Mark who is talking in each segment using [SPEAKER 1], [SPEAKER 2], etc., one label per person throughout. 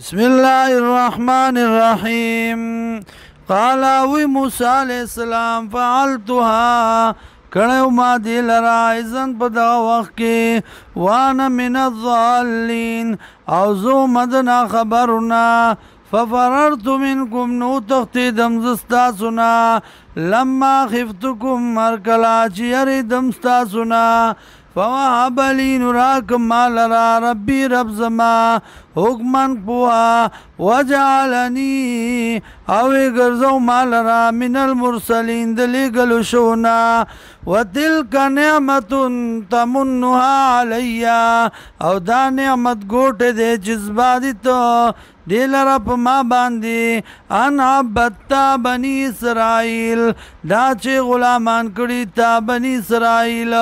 [SPEAKER 1] بسم الله الرحمن الرحیم. قال وی موسی علیہ السلام فعلتها کړو ما دی لرا اذن په دا وخت کې وانا من الضالین او زو مدنا خبرنا ففررت منكم نو تختیدم زستا سنا لما خفتكم مرکلا چیری دمستا سنا فوهب لي نراك ما لرا ربي رب زما حکمن پوا وجعلني او غرزو ما لرا من المرسلين دلګلو شونا وتلك نعمه تمنها علي او دا نعمت ګوټه دې جذبادي ته دیلر په ما باندې ان عبدتا بني اسرائيل دا چې غلامان کړي تا بني اسرائيل.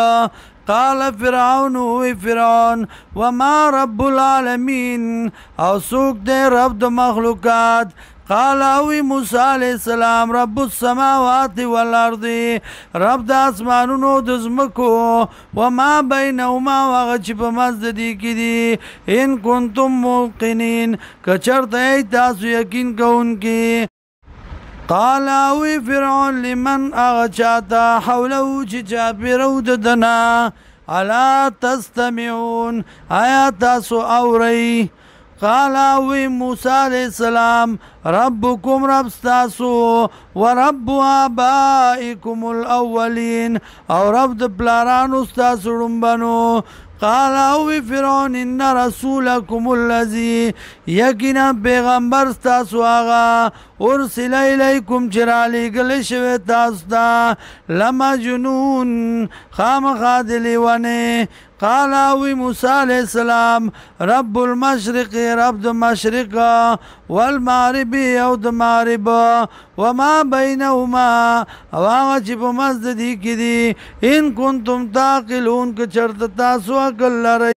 [SPEAKER 1] قال فرعون فرعون وما رب العالمين او سوق دے رب د مخلوقات. قال اوی موسی علیہ السلام رب السماوات والارض رب د اسمانونو د زمکو وما بینهما واغه چې په مزد دي کې دي ان کنتم موقنین کچرته تاسو یقین کوونکی. قال اوی فرعون لمن اغچاتا حوله چې چاپیرو ددنا الا تستمعون آیا تاسو اوری. قال اوی موسی علیہ السلام ربکم رب ستاسو ورب آبائکم الاولین او رب د پلارانو ستاسو ډمبنو. قال اوی فرعون ان رسولکم الذی یقینا پیغمبر ستاسو آغا ارسل الیکم چرالی گل شوی تاسو تا لمجنون خامخا دلیوانه. قال اوی موسی علیہ السلام رب المشرق رب د مشرق والمغرب او د مغرب وما بینهما او هغه چې په مزد دي کې دي ان کنتم تعقلون که چرته تاسو عقل لرئ.